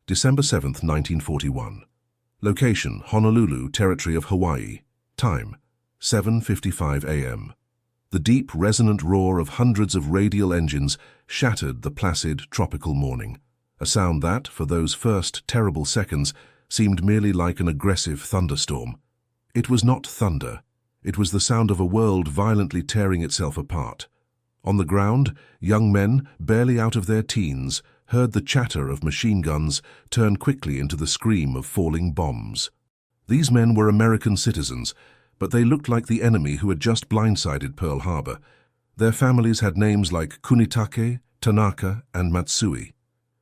December 7, 1941. Location, Honolulu, Territory of Hawaii. Time, 7:55 a.m. The deep, resonant roar of hundreds of radial engines shattered the placid, tropical morning, a sound that, for those first terrible seconds, seemed merely like an aggressive thunderstorm. It was not thunder. It was the sound of a world violently tearing itself apart. On the ground, young men, barely out of their teens, heard the chatter of machine guns turn quickly into the scream of falling bombs. These men were American citizens, but they looked like the enemy who had just blindsided Pearl Harbor. Their families had names like Kunitake, Tanaka, and Matsui.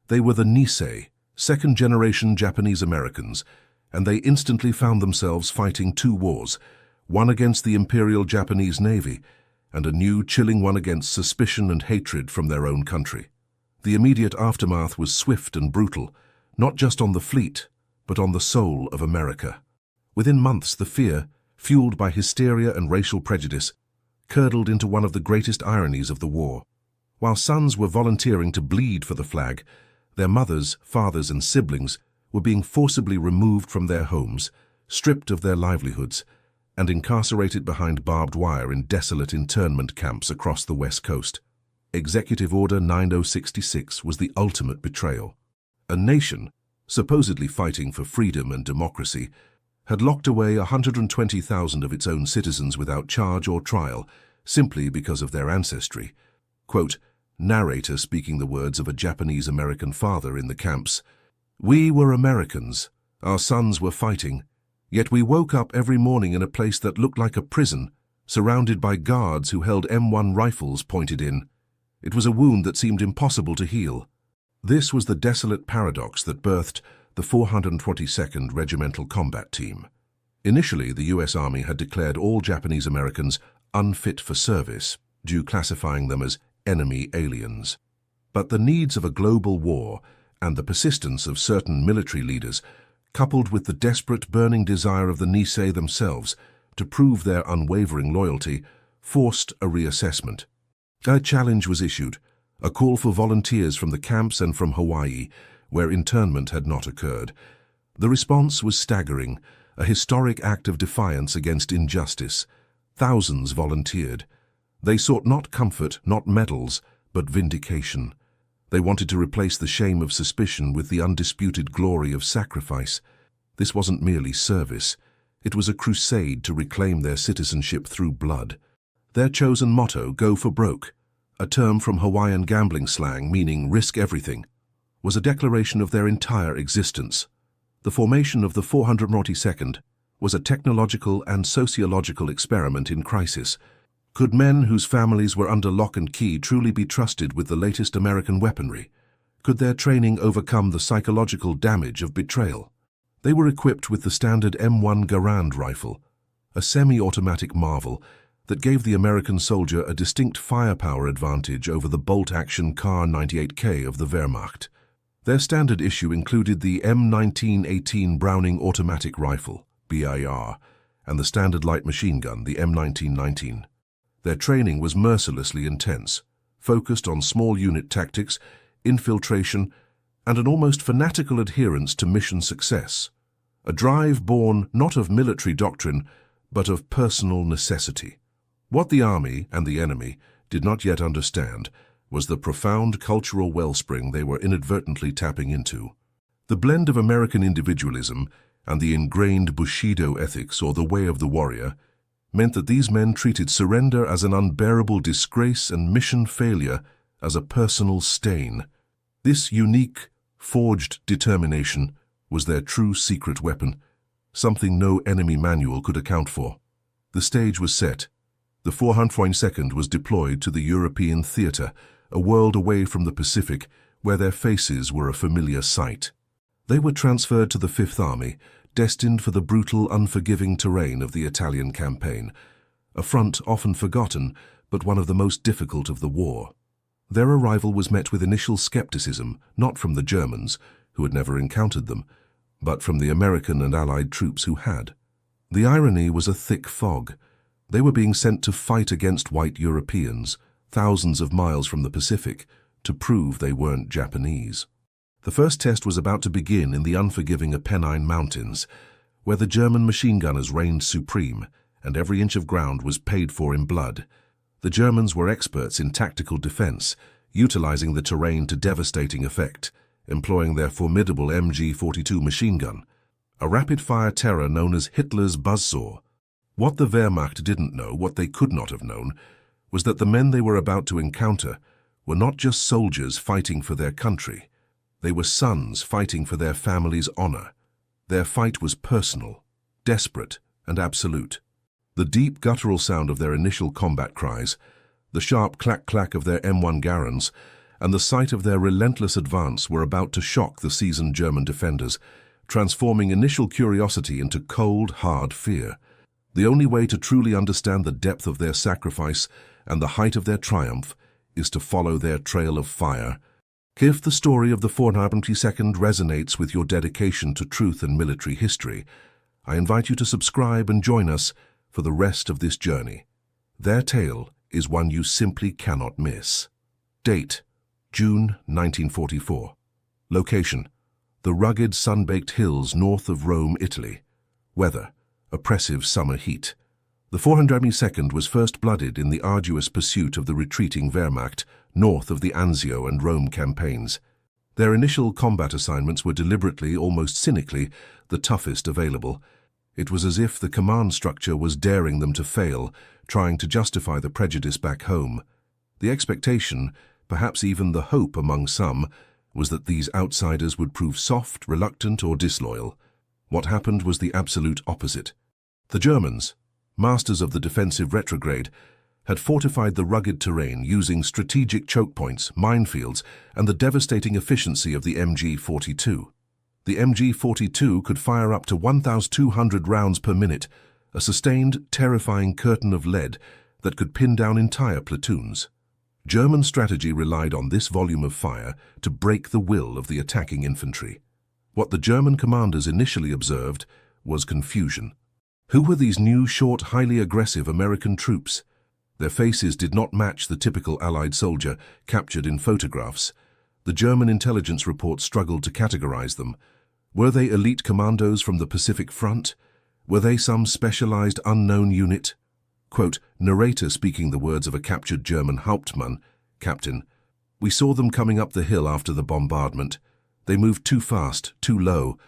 They were the Nisei, second-generation Japanese Americans, and they instantly found themselves fighting two wars, one against the Imperial Japanese Navy, and a new, chilling one against suspicion and hatred from their own country. The immediate aftermath was swift and brutal, not just on the fleet, but on the soul of America. Within months, the fear, fueled by hysteria and racial prejudice, curdled into one of the greatest ironies of the war. While sons were volunteering to bleed for the flag, their mothers, fathers, and siblings were being forcibly removed from their homes, stripped of their livelihoods, and incarcerated behind barbed wire in desolate internment camps across the West Coast. Executive Order 9066 was the ultimate betrayal. A nation, supposedly fighting for freedom and democracy, had locked away 120,000 of its own citizens without charge or trial, simply because of their ancestry. Quote, narrator speaking the words of a Japanese-American father in the camps, "We were Americans. Our sons were fighting. Yet we woke up every morning in a place that looked like a prison, surrounded by guards who held M1 rifles pointed in. It was a wound that seemed impossible to heal." This was the desolate paradox that birthed the 442nd Regimental Combat Team. Initially, the U.S. Army had declared all Japanese Americans unfit for service, due classifying them as enemy aliens. But the needs of a global war and the persistence of certain military leaders, coupled with the desperate burning desire of the Nisei themselves to prove their unwavering loyalty, forced a reassessment. A challenge was issued, a call for volunteers from the camps and from Hawaii, where internment had not occurred. The response was staggering, a historic act of defiance against injustice. Thousands volunteered. They sought not comfort, not medals, but vindication. They wanted to replace the shame of suspicion with the undisputed glory of sacrifice. This wasn't merely service. It was a crusade to reclaim their citizenship through blood. Their chosen motto, "Go for broke," a term from Hawaiian gambling slang meaning risk everything, was a declaration of their entire existence. The formation of the 442nd was a technological and sociological experiment in crisis. Could men whose families were under lock and key truly be trusted with the latest American weaponry? Could their training overcome the psychological damage of betrayal? They were equipped with the standard M1 Garand rifle, a semi-automatic marvel that gave the American soldier a distinct firepower advantage over the bolt-action Kar 98K of the Wehrmacht. Their standard issue included the M1918 Browning automatic rifle, BIR, and the standard light machine gun, the M1919. Their training was mercilessly intense, focused on small unit tactics, infiltration, and an almost fanatical adherence to mission success, a drive born not of military doctrine, but of personal necessity. What the Army and the enemy did not yet understand was the profound cultural wellspring they were inadvertently tapping into. The blend of American individualism and the ingrained Bushido ethics, or the way of the warrior, meant that these men treated surrender as an unbearable disgrace and mission failure as a personal stain. This unique, forged determination was their true secret weapon, something no enemy manual could account for. The stage was set. The 442nd was deployed to the European theater, a world away from the Pacific, where their faces were a familiar sight. They were transferred to the Fifth Army, destined for the brutal, unforgiving terrain of the Italian campaign, a front often forgotten, but one of the most difficult of the war. Their arrival was met with initial skepticism, not from the Germans, who had never encountered them, but from the American and Allied troops who had. The irony was a thick fog. They were being sent to fight against white Europeans, thousands of miles from the Pacific, to prove they weren't Japanese. The first test was about to begin in the unforgiving Apennine Mountains, where the German machine gunners reigned supreme, and every inch of ground was paid for in blood. The Germans were experts in tactical defense, utilizing the terrain to devastating effect, employing their formidable MG-42 machine gun, a rapid-fire terror known as Hitler's buzzsaw. What the Wehrmacht didn't know, what they could not have known, was that the men they were about to encounter were not just soldiers fighting for their country. They were sons fighting for their family's honor. Their fight was personal, desperate, and absolute. The deep guttural sound of their initial combat cries, the sharp clack-clack of their M1 Garons, and the sight of their relentless advance were about to shock the seasoned German defenders, transforming initial curiosity into cold, hard fear. The only way to truly understand the depth of their sacrifice and the height of their triumph is to follow their trail of fire. If the story of the 442nd resonates with your dedication to truth and military history, I invite you to subscribe and join us for the rest of this journey. Their tale is one you simply cannot miss. Date: June 1944. Location: the rugged, sun-baked hills north of Rome, Italy. Weather: oppressive summer heat. The 442nd was first-blooded in the arduous pursuit of the retreating Wehrmacht north of the Anzio and Rome campaigns. Their initial combat assignments were deliberately, almost cynically, the toughest available. It was as if the command structure was daring them to fail, trying to justify the prejudice back home. The expectation, perhaps even the hope among some, was that these outsiders would prove soft, reluctant, or disloyal. What happened was the absolute opposite. The Germans, masters of the defensive retrograde, had fortified the rugged terrain using strategic choke points, minefields, and the devastating efficiency of the MG-42. The MG-42 could fire up to 1,200 rounds per minute, a sustained, terrifying curtain of lead that could pin down entire platoons. German strategy relied on this volume of fire to break the will of the attacking infantry. What the German commanders initially observed was confusion. Who were these new, short, highly aggressive American troops? Their faces did not match the typical Allied soldier captured in photographs. The German intelligence reports struggled to categorize them. Were they elite commandos from the Pacific Front? Were they some specialized unknown unit? Quote, narrator speaking the words of a captured German Hauptmann, Captain: "We saw them coming up the hill after the bombardment. They moved too fast, too low.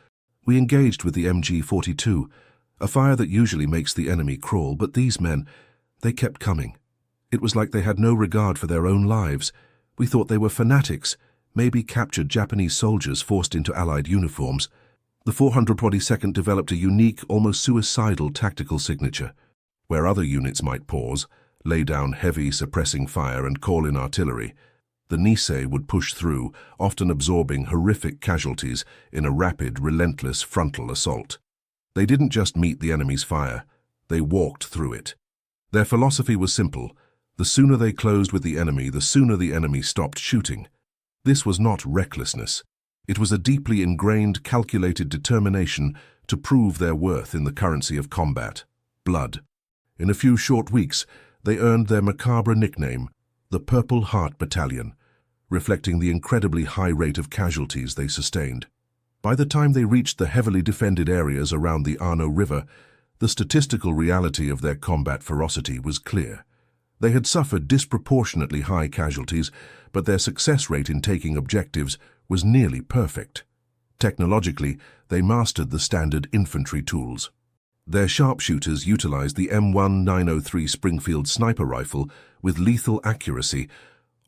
We engaged with the MG-42, a fire that usually makes the enemy crawl, but these men, they kept coming. It was like they had no regard for their own lives. We thought they were fanatics, maybe captured Japanese soldiers forced into Allied uniforms." The 442nd developed a unique, almost suicidal tactical signature. Where other units might pause, lay down heavy, suppressing fire and call in artillery, the Nisei would push through, often absorbing horrific casualties in a rapid, relentless frontal assault. They didn't just meet the enemy's fire, they walked through it. Their philosophy was simple: the sooner they closed with the enemy, the sooner the enemy stopped shooting. This was not recklessness. It was a deeply ingrained, calculated determination to prove their worth in the currency of combat: blood. In a few short weeks, they earned their macabre nickname, the Purple Heart Battalion, reflecting the incredibly high rate of casualties they sustained. By the time they reached the heavily defended areas around the Arno River, the statistical reality of their combat ferocity was clear. They had suffered disproportionately high casualties, but their success rate in taking objectives was nearly perfect. Technologically, they mastered the standard infantry tools. Their sharpshooters utilized the M1903 Springfield sniper rifle with lethal accuracy,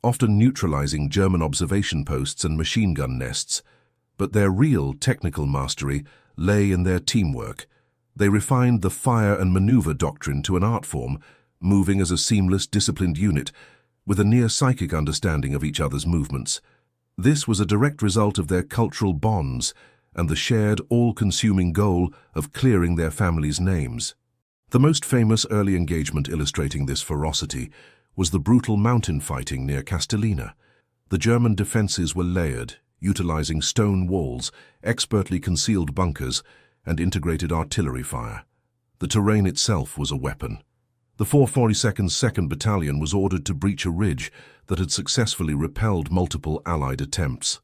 often neutralizing German observation posts and machine gun nests. But their real technical mastery lay in their teamwork. They refined the fire and maneuver doctrine to an art form, moving as a seamless, disciplined unit, with a near-psychic understanding of each other's movements. This was a direct result of their cultural bonds and the shared, all-consuming goal of clearing their families' names. The most famous early engagement illustrating this ferocity was the brutal mountain fighting near Castellina. The German defenses were layered, utilizing stone walls, expertly concealed bunkers, and integrated artillery fire. The terrain itself was a weapon. The 442nd 2nd Battalion was ordered to breach a ridge that had successfully repelled multiple Allied attempts.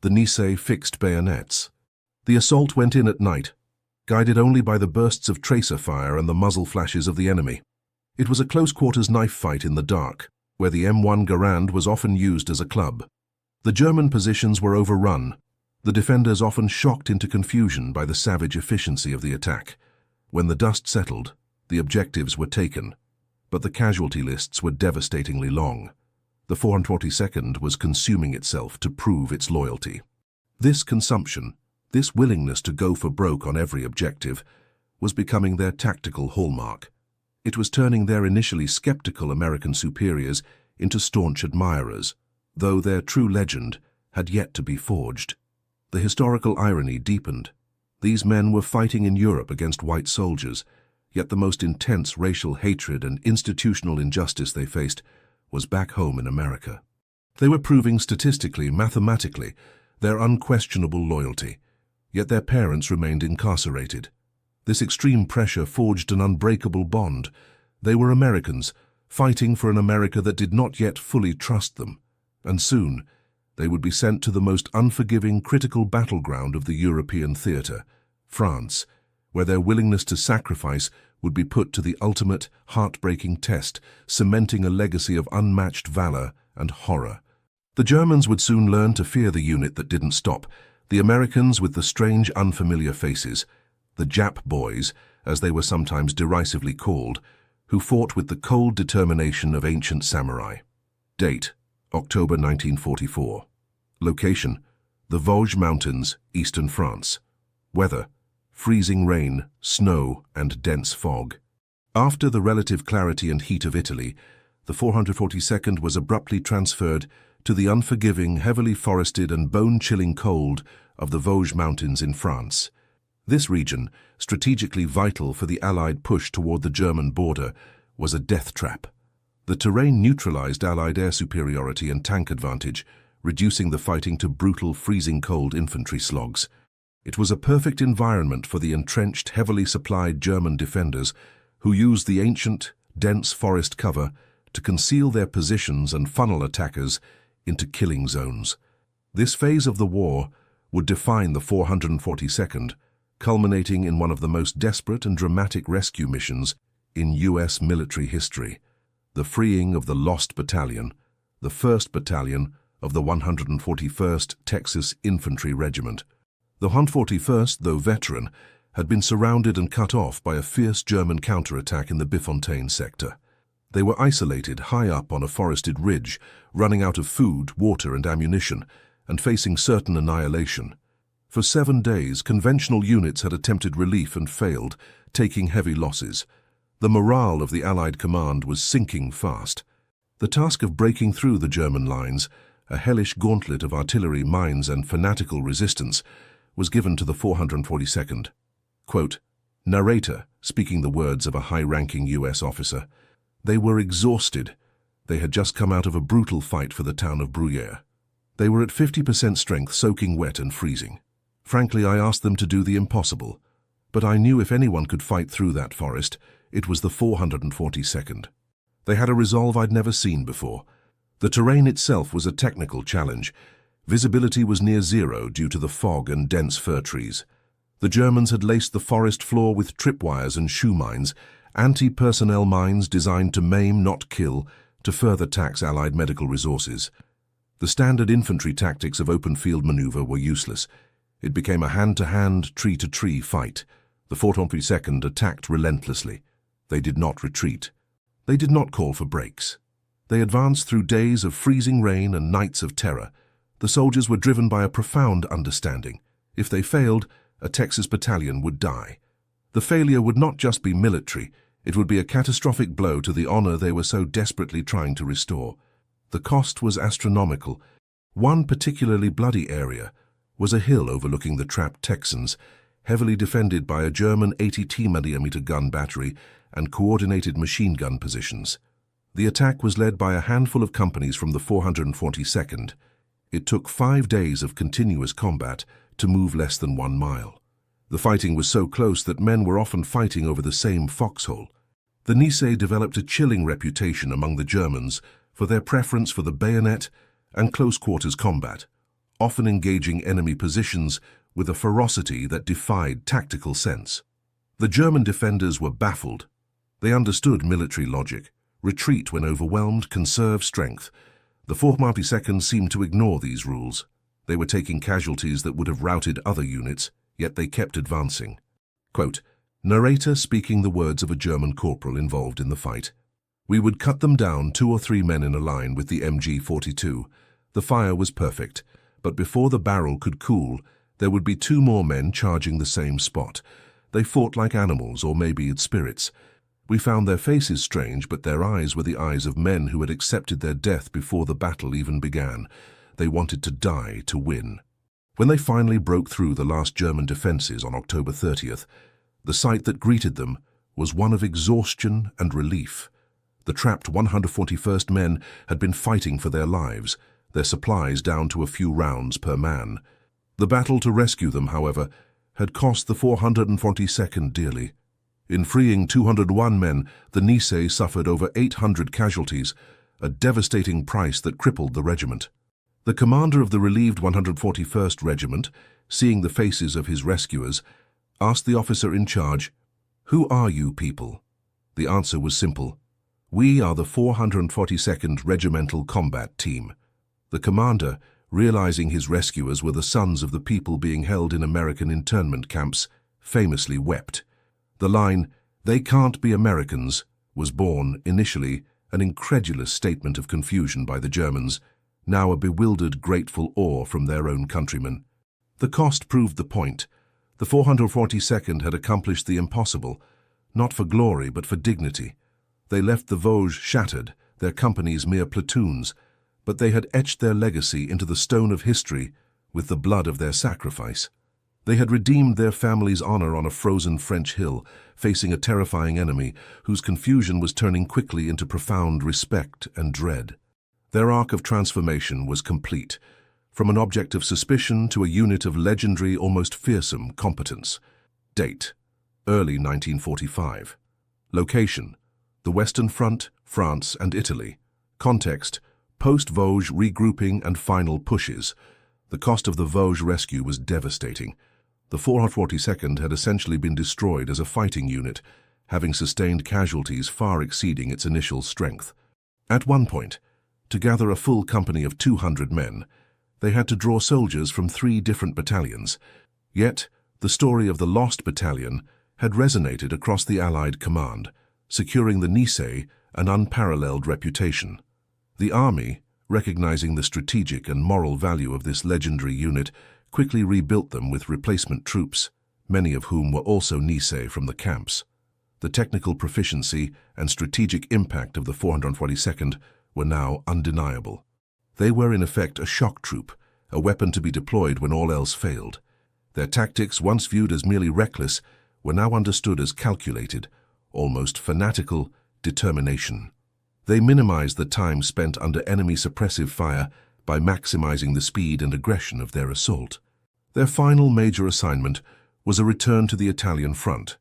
the Nisei fixed bayonets. The assault went in at night, guided only by the bursts of tracer fire and the muzzle flashes of the enemy. It was a close-quarters knife fight in the dark, where the M1 Garand was often used as a club. The German positions were overrun, the defenders often shocked into confusion by the savage efficiency of the attack. When the dust settled, the objectives were taken, but the casualty lists were devastatingly long. The 442nd was consuming itself to prove its loyalty. This consumption, this willingness to go for broke on every objective, was becoming their tactical hallmark. It was turning their initially skeptical American superiors into staunch admirers, though their true legend had yet to be forged. The historical irony deepened. These men were fighting in Europe against white soldiers, yet the most intense racial hatred and institutional injustice they faced was back home in America. They were proving statistically, mathematically, their unquestionable loyalty, yet their parents remained incarcerated. This extreme pressure forged an unbreakable bond. They were Americans, fighting for an America that did not yet fully trust them, and soon they would be sent to the most unforgiving, critical battleground of the European theater, France, where their willingness to sacrifice would be put to the ultimate, heartbreaking test, cementing a legacy of unmatched valor and horror. The Germans would soon learn to fear the unit that didn't stop, the Americans with the strange, unfamiliar faces, the Jap boys, as they were sometimes derisively called, who fought with the cold determination of ancient samurai. Date: October 1944. Location: the Vosges Mountains, eastern France. Weather: freezing rain, snow, and dense fog. After the relative clarity and heat of Italy, the 442nd was abruptly transferred to the unforgiving, heavily forested and bone-chilling cold of the Vosges Mountains in France. This region, strategically vital for the Allied push toward the German border, was a death trap. The terrain neutralized Allied air superiority and tank advantage, reducing the fighting to brutal, freezing cold infantry slogs. It was a perfect environment for the entrenched, heavily supplied German defenders who used the ancient, dense forest cover to conceal their positions and funnel attackers into killing zones. This phase of the war would define the 442nd, culminating in one of the most desperate and dramatic rescue missions in U.S. military history, the freeing of the Lost Battalion, the 1st Battalion of the 141st Texas Infantry Regiment. The 141st, though veteran, had been surrounded and cut off by a fierce German counterattack in the Bifontaine sector. They were isolated high up on a forested ridge, running out of food, water, and ammunition, and facing certain annihilation. For 7 days, conventional units had attempted relief and failed, taking heavy losses. The morale of the Allied command was sinking fast. The task of breaking through the German lines, a hellish gauntlet of artillery, mines, and fanatical resistance, was given to the 442nd. Quote, narrator, speaking the words of a high-ranking U.S. officer, "They were exhausted. They had just come out of a brutal fight for the town of Bruyères. They were at 50% strength, soaking wet and freezing. Frankly, I asked them to do the impossible. But I knew if anyone could fight through that forest, it was the 442nd. They had a resolve I'd never seen before. The terrain itself was a technical challenge. Visibility was near zero due to the fog and dense fir trees. The Germans had laced the forest floor with tripwires and shoe mines, anti-personnel mines designed to maim, not kill, to further tax Allied medical resources. The standard infantry tactics of open field maneuver were useless. It became a hand-to-hand, tree-to-tree fight. The 442nd attacked relentlessly. They did not retreat. They did not call for breaks. They advanced through days of freezing rain and nights of terror. The soldiers were driven by a profound understanding. If they failed, a Texas battalion would die. The failure would not just be military, it would be a catastrophic blow to the honor they were so desperately trying to restore. The cost was astronomical. One particularly bloody area was a hill overlooking the trapped Texans, heavily defended by a German 80 mm gun battery and coordinated machine gun positions. The attack was led by a handful of companies from the 442nd. It took 5 days of continuous combat to move less than 1 mile. The fighting was so close that men were often fighting over the same foxhole. The Nisei developed a chilling reputation among the Germans for their preference for the bayonet and close-quarters combat, often engaging enemy positions with a ferocity that defied tactical sense. The German defenders were baffled. They understood military logic: retreat when overwhelmed, conserve strength. The 442nd seemed to ignore these rules. They were taking casualties that would have routed other units, yet they kept advancing. Quote, narrator speaking the words of a German corporal involved in the fight. We would cut them down 2 or 3 men in a line with the MG-42. The fire was perfect, but before the barrel could cool, there would be 2 more men charging the same spot. They fought like animals, or maybe it's spirits. We found their faces strange, but their eyes were the eyes of men who had accepted their death before the battle even began. They wanted to die to win. When they finally broke through the last German defenses on October 30th, the sight that greeted them was one of exhaustion and relief. The trapped 141st men had been fighting for their lives, their supplies down to a few rounds per man. The battle to rescue them, however, had cost the 442nd dearly. In freeing 201 men, the Nisei suffered over 800 casualties, a devastating price that crippled the regiment. The commander of the relieved 141st Regiment, seeing the faces of his rescuers, asked the officer in charge, "Who are you people?" The answer was simple: "We are the 442nd Regimental Combat Team." The commander, realizing his rescuers were the sons of the people being held in American internment camps, famously wept. The line, "They can't be Americans," was born, initially, an incredulous statement of confusion by the Germans, now a bewildered, grateful awe from their own countrymen. The cost proved the point. The 442nd had accomplished the impossible, not for glory but for dignity. They left the Vosges shattered, their companies mere platoons, but they had etched their legacy into the stone of history with the blood of their sacrifice. They had redeemed their family's honor on a frozen French hill, facing a terrifying enemy whose confusion was turning quickly into profound respect and dread. Their arc of transformation was complete, from an object of suspicion to a unit of legendary, almost fearsome competence. Date: early 1945. Location: the Western Front, France and Italy. Context: post-Vosges regrouping and final pushes. The cost of the Vosges rescue was devastating. The 442nd had essentially been destroyed as a fighting unit, having sustained casualties far exceeding its initial strength. At one point, to gather a full company of 200 men, they had to draw soldiers from 3 different battalions. Yet, the story of the lost battalion had resonated across the Allied command, securing the Nisei an unparalleled reputation. The army, recognizing the strategic and moral value of this legendary unit, quickly rebuilt them with replacement troops, many of whom were also Nisei from the camps. The technical proficiency and strategic impact of the 442nd were now undeniable. They were in effect a shock troop, a weapon to be deployed when all else failed. Their tactics, once viewed as merely reckless, were now understood as calculated, almost fanatical determination. They minimized the time spent under enemy suppressive fire by maximizing the speed and aggression of their assault. Their final major assignment was a return to the Italian front,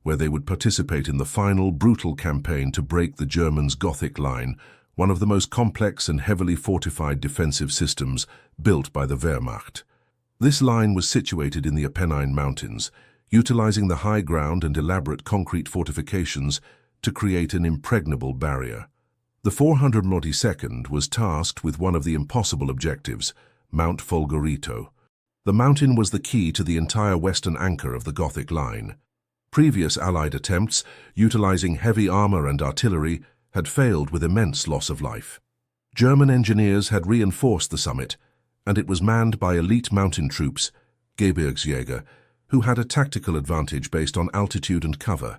where they would participate in the final brutal campaign to break the Germans' Gothic line, one of the most complex and heavily fortified defensive systems built by the Wehrmacht. This line was situated in the Apennine Mountains, utilizing the high ground and elaborate concrete fortifications to create an impregnable barrier. The 442nd was tasked with one of the impossible objectives, Mount Folgorito. The mountain was the key to the entire western anchor of the Gothic line. Previous Allied attempts, utilizing heavy armor and artillery, had failed with immense loss of life. German engineers had reinforced the summit, and it was manned by elite mountain troops, Gebirgsjäger, who had a tactical advantage based on altitude and cover.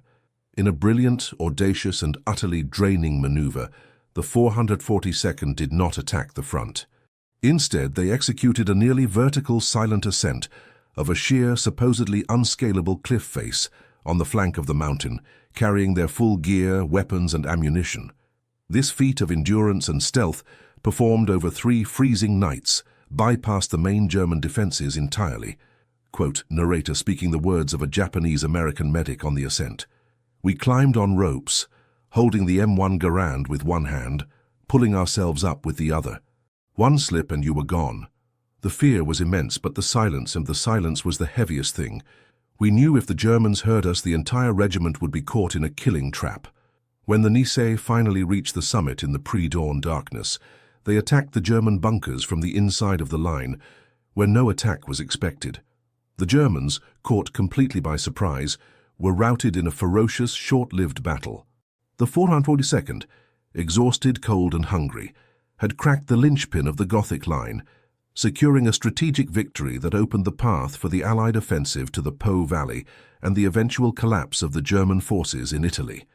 In a brilliant, audacious, and utterly draining maneuver, the 442nd did not attack the front. Instead, they executed a nearly vertical silent ascent of a sheer, supposedly unscalable cliff face on the flank of the mountain, carrying their full gear, weapons, and ammunition. This feat of endurance and stealth, performed over 3 freezing nights, bypassed the main German defenses entirely. Quote, narrator speaking the words of a Japanese-American medic on the ascent. "We climbed on ropes, holding the M1 Garand with one hand, pulling ourselves up with the other. One slip and you were gone. The fear was immense, but the silence was the heaviest thing. We knew if the Germans heard us, the entire regiment would be caught in a killing trap. When the Nisei finally reached the summit in the pre-dawn darkness, they attacked the German bunkers from the inside of the line, where no attack was expected. The Germans, caught completely by surprise, were routed in a ferocious, short-lived battle. The 442nd, exhausted, cold and hungry, had cracked the linchpin of the Gothic line, securing a strategic victory that opened the path for the Allied offensive to the Po Valley and the eventual collapse of the German forces in Italy.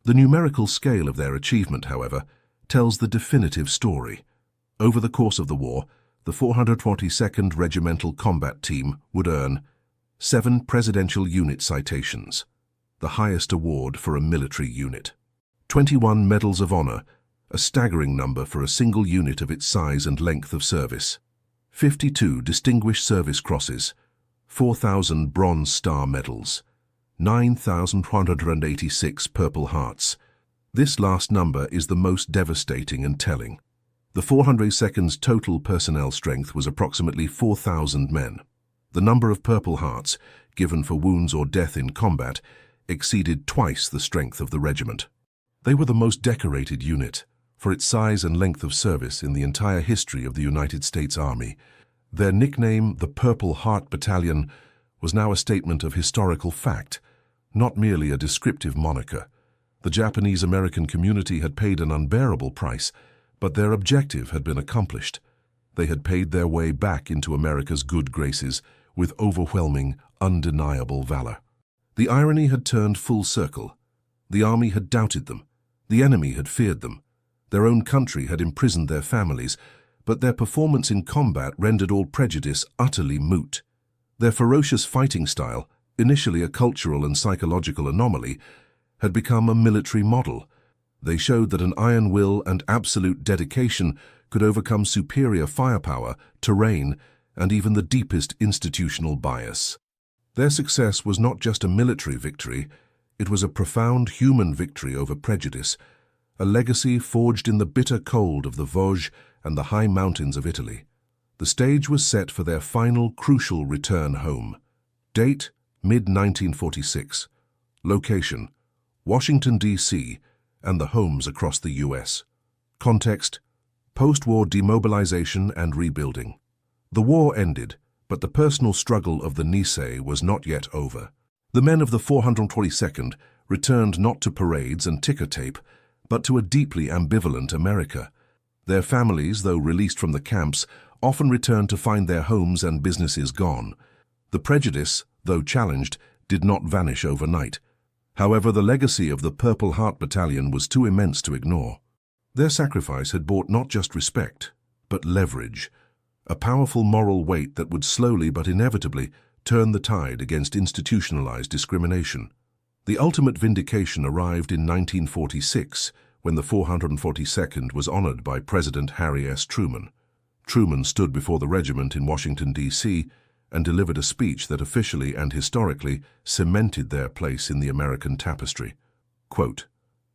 The numerical scale of their achievement, however, tells the definitive story. Over the course of the war, the 442nd Regimental Combat Team would earn 7 Presidential Unit citations, the highest award for a military unit, 21 Medals of Honor, a staggering number for a single unit of its size and length of service, 52 Distinguished Service Crosses, 4,000 Bronze Star Medals, 9,186 Purple Hearts. This last number is the most devastating and telling. The 442nd's total personnel strength was approximately 4,000 men. The number of Purple Hearts, given for wounds or death in combat, exceeded twice the strength of the regiment. They were the most decorated unit, for its size and length of service in the entire history of the United States Army. Their nickname, the Purple Heart Battalion, was now a statement of historical fact, not merely a descriptive moniker. The Japanese-American community had paid an unbearable price, but their objective had been accomplished. They had paid their way back into America's good graces with overwhelming, undeniable valor. The irony had turned full circle. The army had doubted them. The enemy had feared them. Their own country had imprisoned their families, but their performance in combat rendered all prejudice utterly moot. Their ferocious fighting style, initially a cultural and psychological anomaly, had become a military model. They showed that an iron will and absolute dedication could overcome superior firepower, terrain, and even the deepest institutional bias. Their success was not just a military victory, it was a profound human victory over prejudice, a legacy forged in the bitter cold of the Vosges and the high mountains of Italy. The stage was set for their final crucial return home. Date, mid-1946. Location, Washington, D.C., and the homes across the U.S. Context, post-war demobilization and rebuilding. The war ended, but the personal struggle of the Nisei was not yet over. The men of the 442nd returned not to parades and ticker tape, but to a deeply ambivalent America. Their families, though released from the camps, often returned to find their homes and businesses gone. The prejudice, though challenged, did not vanish overnight. However, the legacy of the Purple Heart Battalion was too immense to ignore. Their sacrifice had brought not just respect, but leverage, a powerful moral weight that would slowly but inevitably turn the tide against institutionalized discrimination. The ultimate vindication arrived in 1946, when the 442nd was honored by President Harry S. Truman. Truman stood before the regiment in Washington, D.C., and delivered a speech that officially and historically cemented their place in the American tapestry. Quote,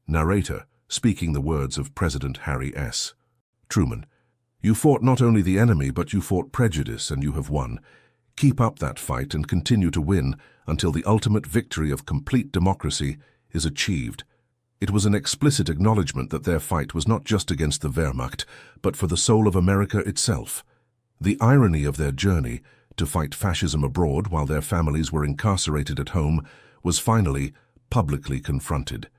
narrator, speaking the words of President Harry S. Truman, "You fought not only the enemy, but you fought prejudice, and you have won. Keep up that fight and continue to win until the ultimate victory of complete democracy is achieved." It was an explicit acknowledgement that their fight was not just against the Wehrmacht, but for the soul of America itself. The irony of their journey, to fight fascism abroad while their families were incarcerated at home, was finally publicly confronted.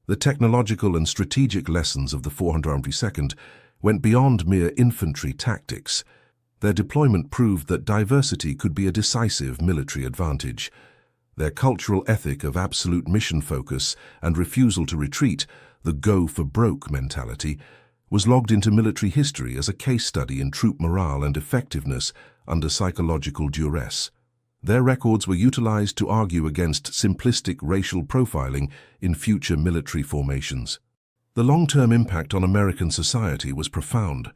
The technological and strategic lessons of the 442nd went beyond mere infantry tactics. Their deployment proved that diversity could be a decisive military advantage. Their cultural ethic of absolute mission focus and refusal to retreat, the go-for-broke mentality, was logged into military history as a case study in troop morale and effectiveness under psychological duress. Their records were utilized to argue against simplistic racial profiling in future military formations. The long-term impact on American society was profound.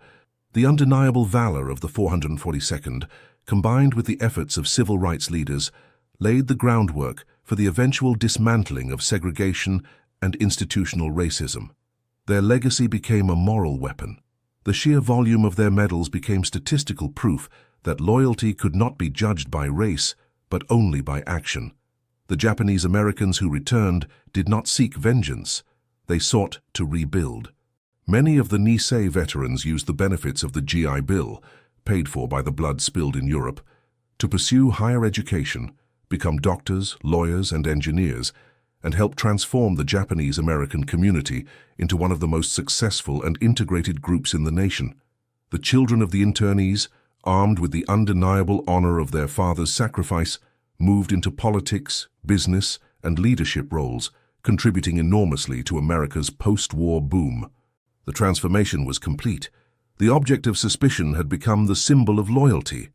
The undeniable valor of the 442nd, combined with the efforts of civil rights leaders, laid the groundwork for the eventual dismantling of segregation and institutional racism. Their legacy became a moral weapon. The sheer volume of their medals became statistical proof that loyalty could not be judged by race, but only by action. The Japanese Americans who returned did not seek vengeance. They sought to rebuild. Many of the Nisei veterans used the benefits of the GI Bill, paid for by the blood spilled in Europe, to pursue higher education, become doctors, lawyers, and engineers, and help transform the Japanese-American community into one of the most successful and integrated groups in the nation. The children of the internees, armed with the undeniable honor of their father's sacrifice, moved into politics, business, and leadership roles, contributing enormously to America's post-war boom. The transformation was complete. The object of suspicion had become the symbol of loyalty.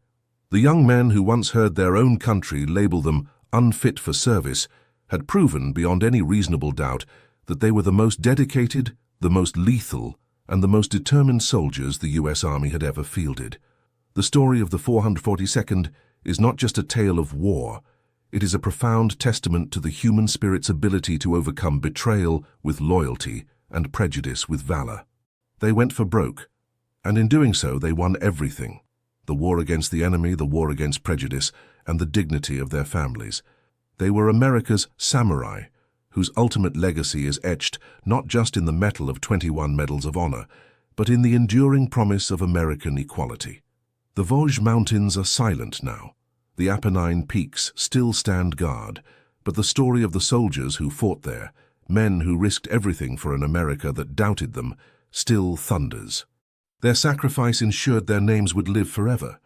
The young men who once heard their own country label them unfit for service had proven beyond any reasonable doubt that they were the most dedicated, the most lethal, and the most determined soldiers the U.S. Army had ever fielded. The story of the 442nd is not just a tale of war. It is a profound testament to the human spirit's ability to overcome betrayal with loyalty and prejudice with valor. They went for broke, and in doing so they won everything: the war against the enemy, the war against prejudice, and the dignity of their families. They were America's samurai, whose ultimate legacy is etched not just in the metal of 21 medals of honor, but in the enduring promise of American equality. The Vosges Mountains are silent now. The Apennine peaks still stand guard, but the story of the soldiers who fought there, men who risked everything for an America that doubted them, still thunders. Their sacrifice ensured their names would live forever,